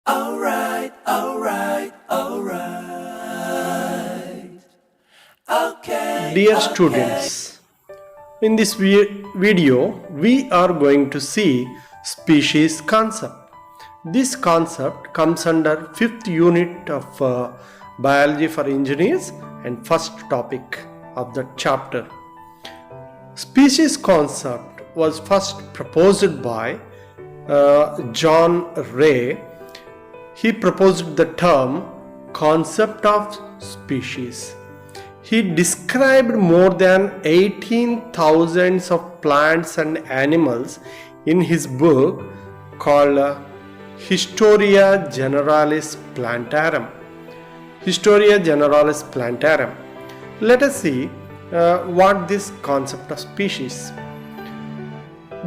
Alright, alright, alright. Okay. Dear students, in this video we are going to see species concept. This concept comes under 5th unit of biology for engineers and first topic of the chapter. Species concept was first proposed by John Ray. He proposed the term concept of species. He described more than 18,000 of plants and animals in his book called Historia Generalis Plantarum. Historia Generalis Plantarum. Let us see what this concept of species.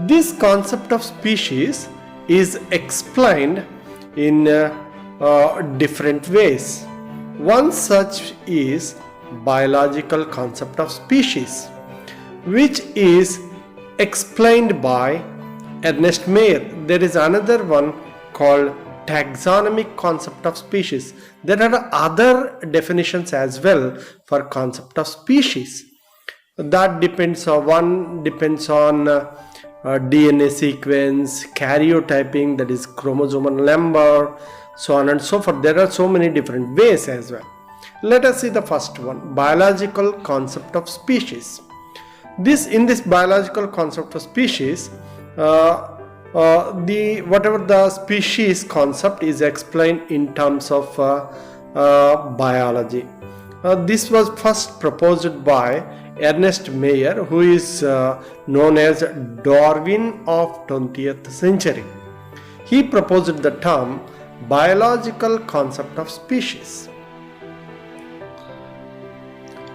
This concept of species is explained in different ways. One such is biological concept of species, which is explained by Ernest Mayr. There is another one called taxonomic concept of species. There are other definitions as well for concept of species. That depends on DNA sequence, karyotyping, that is chromosomal number, so on and so forth. There are so many different ways as well. Let us see the first one, biological concept of species. In this biological concept of species, whatever the species concept is explained in terms of biology. This was first proposed by Ernest Mayr, who is known as Darwin of 20th century. He proposed the term biological concept of species.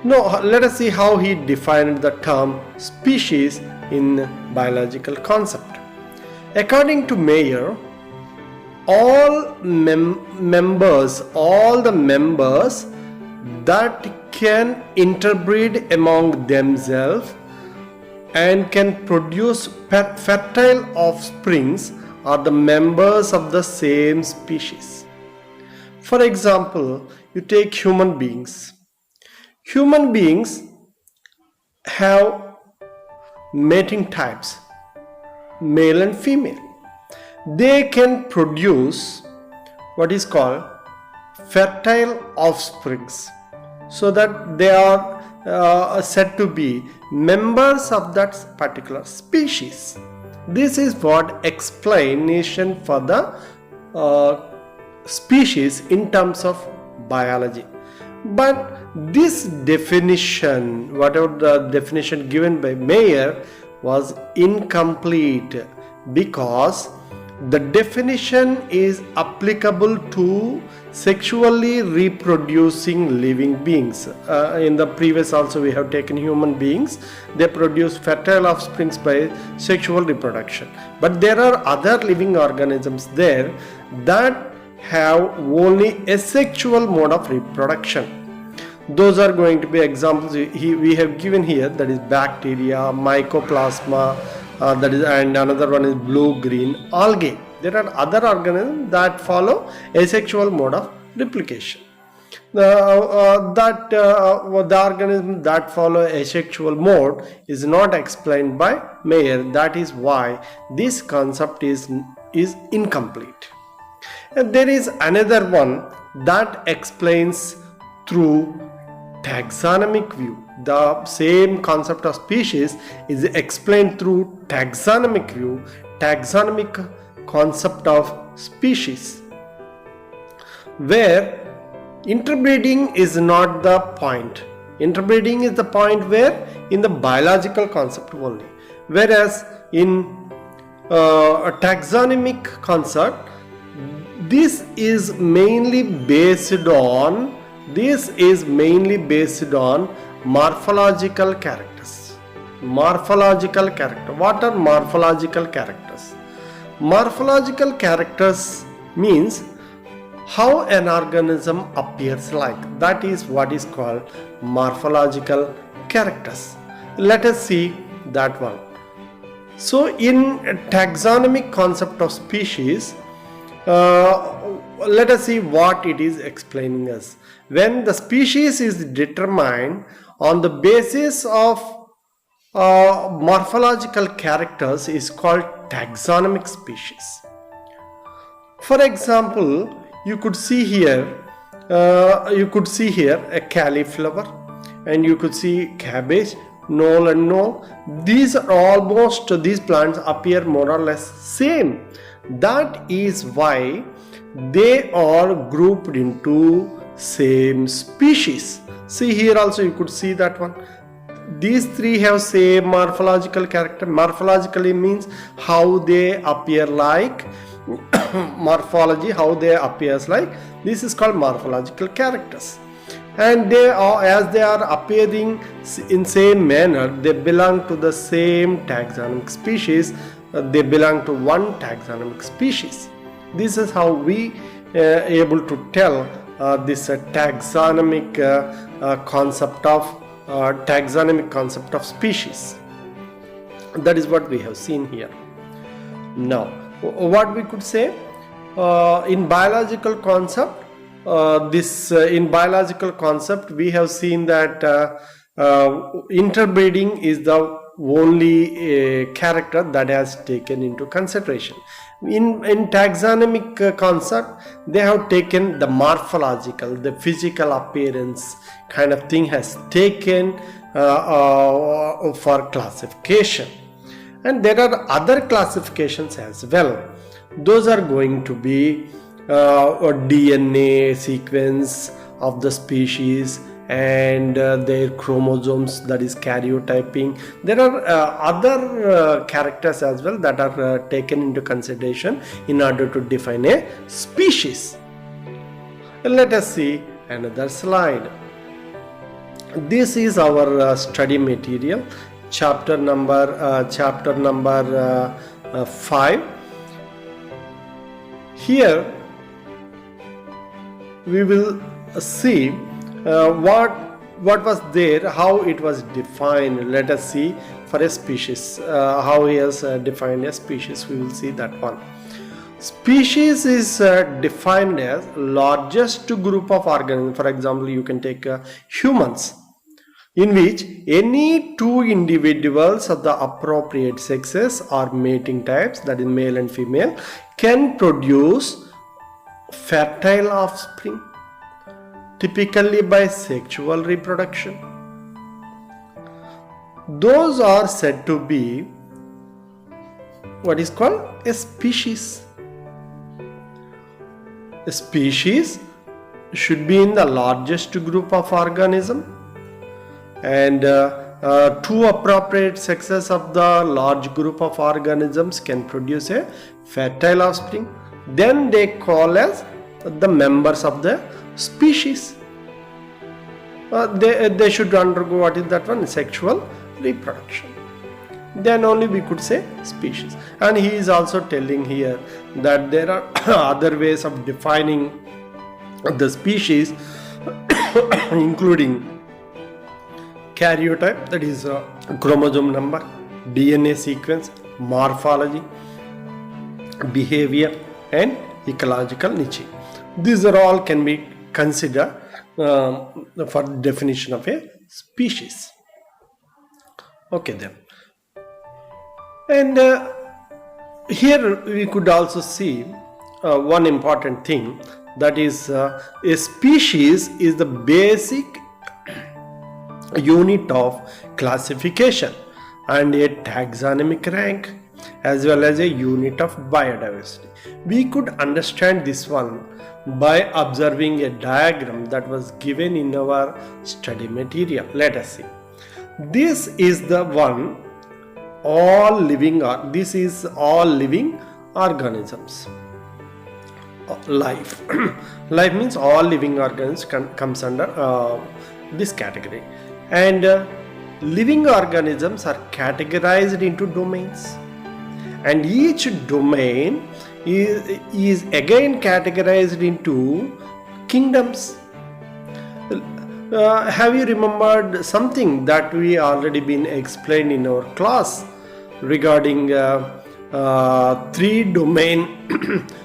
Now let us see how he defined the term species in biological concept. According to Mayr, all the members that can interbreed among themselves and can produce fertile offsprings are the members of the same species. For example, you take human beings. Human beings have mating types, male and female. They can produce what is called fertile offsprings, so that they are said to be members of that particular species. This is what explanation for the species in terms of biology. But this definition, whatever the definition given by Mayr, was incomplete, because the definition is applicable to sexually reproducing living beings. In the previous also we have taken human beings. They produce fertile offsprings by sexual reproduction. But there are other living organisms there that have only asexual mode of reproduction. Those are going to be examples we have given here, that is bacteria, mycoplasma, and another one is blue-green algae. There are other organisms that follow asexual mode of replication. The organisms that follow asexual mode is not explained by Mayr. That is why this concept is incomplete. And there is another one that explains through taxonomic view. The same concept of species is explained through taxonomic view, taxonomic concept of species, where interbreeding is not the point. Interbreeding is the point where in the biological concept only, whereas in a taxonomic concept, this is mainly based on morphological characters. Morphological character. What are morphological characters? Morphological characters means how an organism appears like. That is what is called morphological characters. Let us see that one. So in taxonomic concept of species, let us see what it is explaining us. When the species is determined on the basis of morphological characters is called taxonomic species. For example, you could see here a cauliflower, and you could see cabbage, knoll and knoll. These plants appear more or less same. That is why they are grouped into same species. See here also you could see that one. These three have same morphological character. Morphologically means how they appear like. Morphology, how they appears like. This is called morphological characters. And they are, as they are appearing in same manner, they belong to the same taxonomic species. They belong to one taxonomic species. This is how we able to tell this taxonomic concept of species. That is what we have seen here. Now, what we could say in biological concept, we have seen that interbreeding is the only character that has taken into consideration. In taxonomic concept, they have taken the morphological, the physical appearance kind of thing has taken for classification. And there are other classifications as well. Those are going to be a DNA sequence of the species and their chromosomes, that is karyotyping. There are other characters as well that are taken into consideration in order to define a species. Let us see another slide. This is our study material, chapter number 5. Here we will see what was there, how it was defined. Let us see for a species, how he has defined a species. We will see that one. Species is defined as largest group of organisms. For example, you can take humans, in which any two individuals of the appropriate sexes or mating types, that is male and female, can produce fertile offspring, typically by sexual reproduction. Those are said to be what is called a species. A species should be in the largest group of organisms, and two appropriate sexes of the large group of organisms can produce a fertile offspring. Then they call as the members of the species. They should undergo, what is that one? Sexual reproduction. Then only we could say species. And he is also telling here that there are other ways of defining the species including karyotype, that is chromosome number, DNA sequence, morphology, behavior, and ecological niche. These are all can be considered for the definition of a species. Okay then. And here we could also see one important thing, that is a species is the basic unit of classification and a taxonomic rank, as well as a unit of biodiversity. We could understand this one by observing a diagram that was given in our study material. Let us see. This is the one, this is all living organisms. Life. Life means all living organisms comes under this category. And living organisms are categorized into domains, and each domain is again categorized into kingdoms. Have you remembered something that we already been explained in our class regarding 3 domain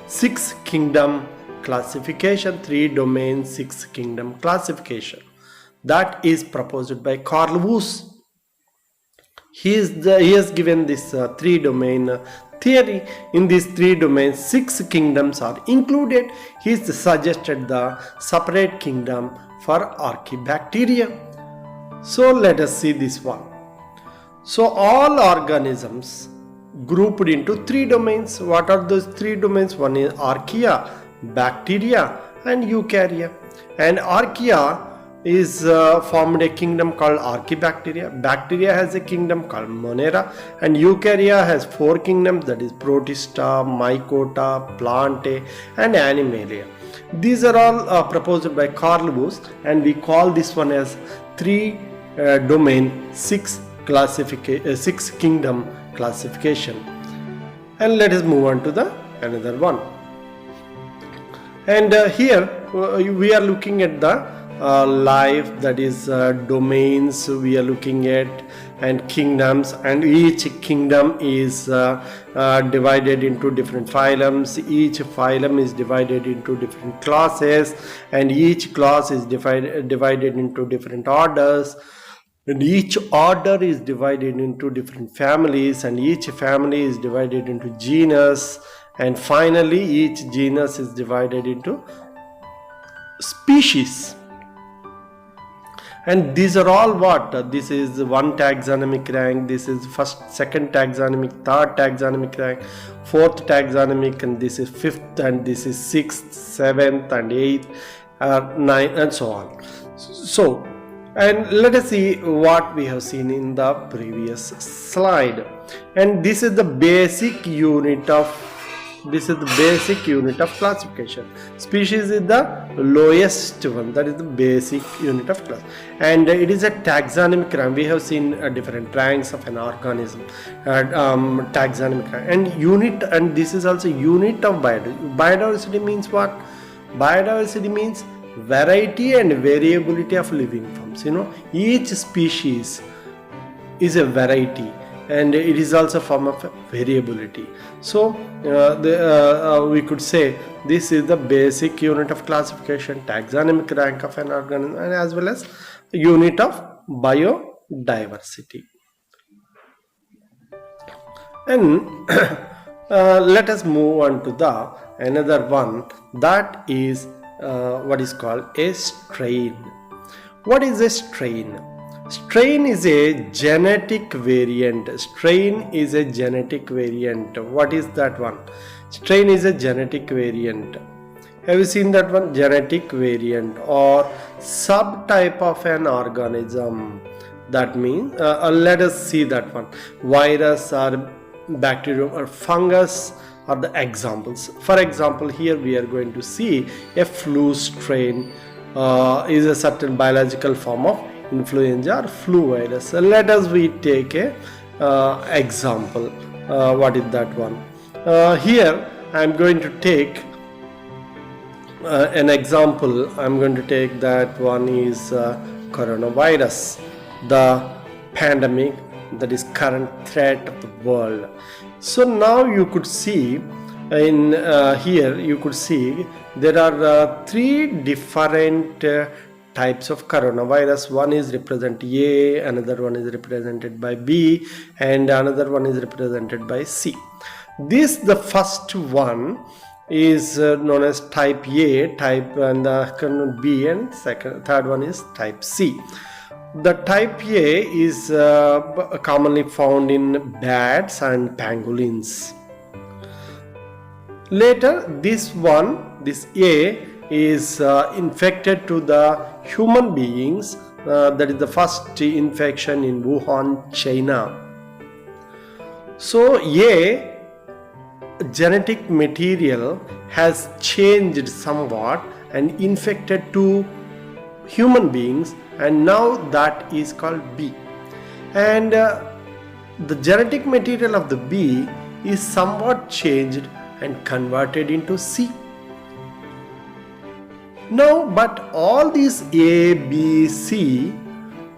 6 kingdom classification, 3 domain, 6 kingdom classification that is proposed by Carl Woese. He has given this 3 domain theory. In these 3 domains, 6 kingdoms are included. He suggested the separate kingdom for archaebacteria. So let us see this one. So all organisms grouped into 3 domains. What are those 3 domains? One is archaea, bacteria and eukarya. And archaea is formed a kingdom called archaebacteria. Bacteria has a kingdom called Monera, and eukarya has 4 kingdoms, that is Protista, Mycota, Plantae and Animalia. These are all proposed by Carl Woese, and we call this one as 3 domain 6 kingdom classification. And let us move on to the another one. And here we are looking at the life, that is domains we are looking at, and kingdoms, and each kingdom is divided into different phylums. Each phylum is divided into different classes, and each class is divided into different orders, and each order is divided into different families, and each family is divided into genus, and finally each genus is divided into species. And these are all what? This is 1 taxonomic rank, this is first, second taxonomic, third taxonomic rank, fourth taxonomic, and this is 5th, and this is 6th, 7th and 8th, 9th and so on. So, and let us see what we have seen in the previous slide. And this is the basic unit of classification. Species is the lowest one, that is the basic unit of class, and it is a taxonomic rank. We have seen different ranks of an organism, taxonomic rank and unit, and this is also unit of biodiversity. Biodiversity means what? Biodiversity means variety and variability of living forms. Each species is a variety, and it is also a form of variability. So we could say this is the basic unit of classification, taxonomic rank of an organism, and as well as unit of biodiversity. And let us move on to the another one, that is what is called a strain. What is a strain? Strain is a genetic variant. Strain is a genetic variant. What is that one? Strain is a genetic variant. Have you seen that one? Genetic variant or subtype of an organism. That means, let us see that one. Virus or bacterium or fungus are the examples. For example, here we are going to see a flu strain is a certain biological form of influenza or flu virus. Let us take a example. What is that one? Here I am going to take an example. I am going to take that one is coronavirus, the pandemic that is current threat of the world. So now you could see in here you could see there are 3 different types of coronavirus. One is represented A, another one is represented by B, and another one is represented by C. The first one is known as type A, and the B, and third one is type C. The type A is commonly found in bats and pangolins. Later, this A is infected to the human beings. That is the first infection in Wuhan, China. So A genetic material has changed somewhat and infected to human beings, and now that is called B. And the genetic material of the B is somewhat changed and converted into C. Now, but all these A, B, C,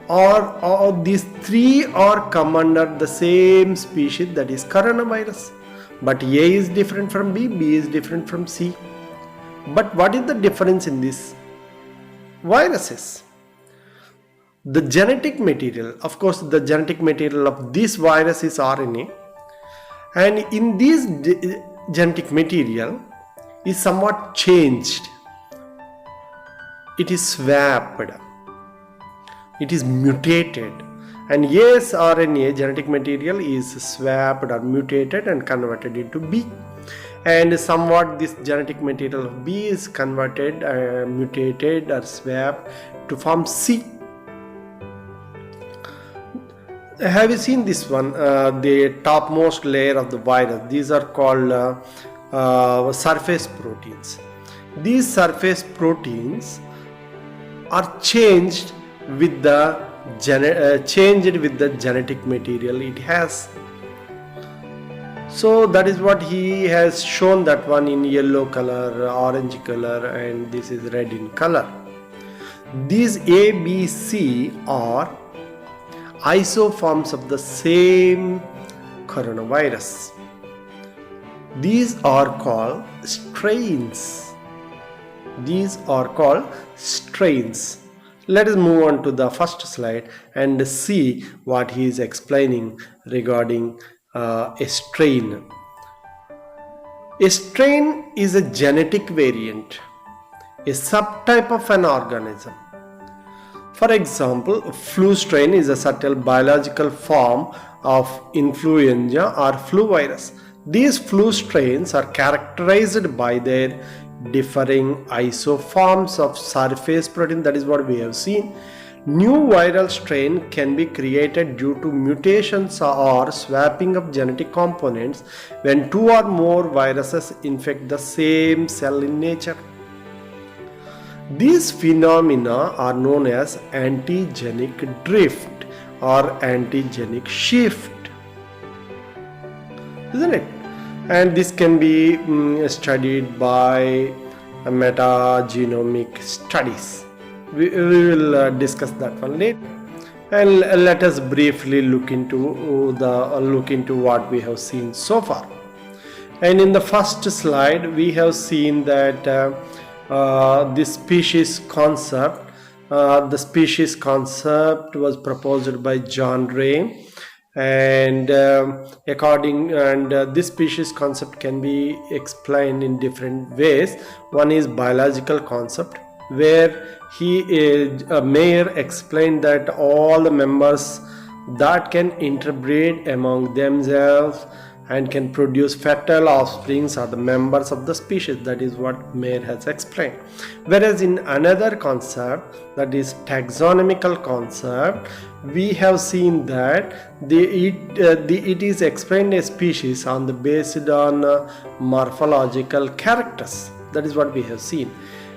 all these 3 are come under the same species, that is coronavirus. But A is different from B, B is different from C. But what is the difference in these viruses? The genetic material, of course, the genetic material of this virus is RNA, and in this genetic material is somewhat changed. It is swapped, it is mutated, and yes, RNA genetic material is swapped or mutated and converted into B, and somewhat this genetic material of B is converted, mutated or swapped to form C. Have you seen this one? The topmost layer of the virus. These are called surface proteins. These surface proteins are changed with the genetic material it has. So that is what he has shown, that one in yellow color, orange color, and this is red in color. These A, B, C are isoforms of the same coronavirus. These are called strains. These are called strains. Let us move on to the first slide and see what he is explaining regarding a strain. A strain is a genetic variant, a subtype of an organism. For example, flu strain is a subtle biological form of influenza or flu virus. These flu strains are characterized by their differing isoforms of surface protein. That is what we have seen. New viral strain can be created due to mutations or swapping of genetic components when two or more viruses infect the same cell in nature. These phenomena are known as antigenic drift or antigenic shift, isn't it? And this can be studied by metagenomic studies. We will discuss that one later. And let us briefly look into what we have seen so far. And in the first slide, we have seen that this species concept. The species concept was proposed by John Ray, and this species concept can be explained in different ways. One is biological concept, where Mayer explained that all the members that can interbreed among themselves and can produce fertile offsprings are the members of the species. That is what Mayer has explained. Whereas in another concept, that is taxonomical concept, we have seen that it is explained a species based on morphological characters. That is what we have seen.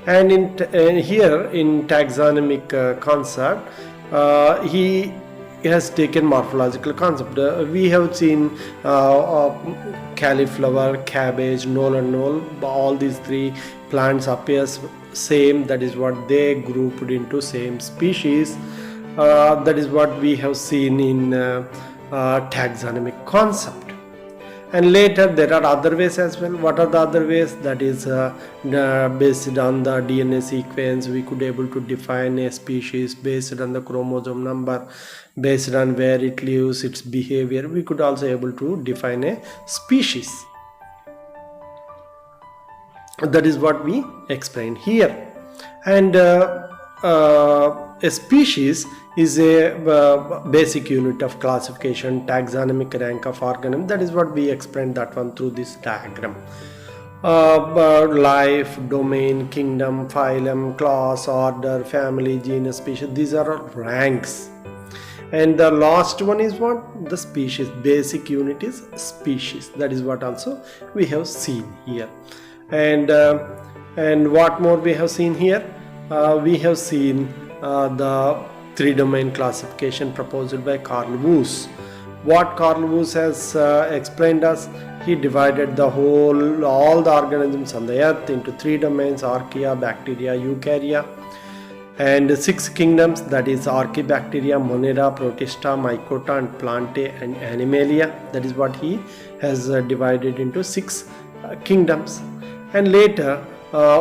And here in taxonomic concept, he has taken morphological concept. We have seen cauliflower, cabbage, knoll and knoll. All these three plants appears same. That is what they grouped into same species. That is what we have seen in taxonomic concept. And later there are other ways as well. What are the other ways? That is based on the DNA sequence. We could able to define a species based on the chromosome number, based on where it lives, its behavior. We could also able to define a species. That is what we explained here. And a species is a basic unit of classification, taxonomic rank of organism. That is what we explained that one through this diagram. Life, domain, kingdom, phylum, class, order, family, genus, species. These are all ranks. And the last one is what? The species. Basic unit is species. That is what also we have seen here. And what more we have seen here? We have seen the three-domain classification proposed by Carl Woese. What Carl Woese has explained us, he divided all the organisms on the earth into three domains: archaea, bacteria, eukarya, and 6 kingdoms, that is archaebacteria, monera, protista, mycota, and plantae and animalia. That is what he has divided into 6 kingdoms. And later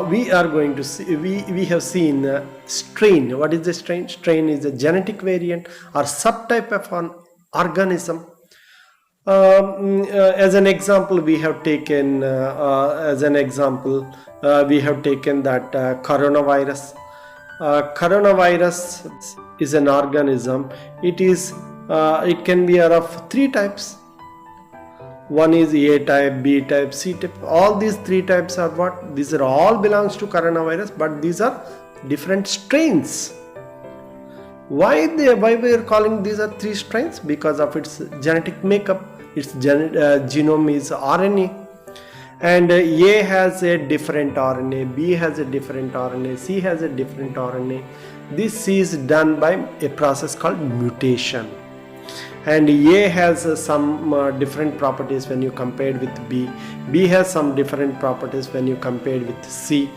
we are going to see, we have seen strain. What is the strain? Strain is a genetic variant or subtype of an organism. As an example, we have taken that coronavirus. Coronavirus is an organism. It can be of three types. One is A type, B type, C type. All these three types are what? These are all belongs to coronavirus, but these are different strains. Why we are calling these are three strains? Because of its genetic makeup. Its genome is RNA, and A has a different RNA, B has a different RNA, C has a different RNA. This is done by a process called mutation. And A has some different properties when you compare it with B. B has some different properties when you compare it with C.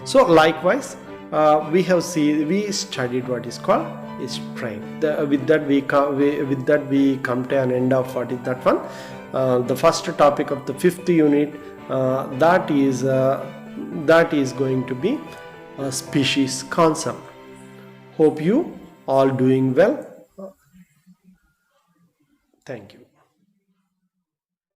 So likewise, we studied what is called a strain. With that we come to an end of what is that one. The first topic of the fifth unit, that is going to be a species concept. Hope you all doing well. Thank you.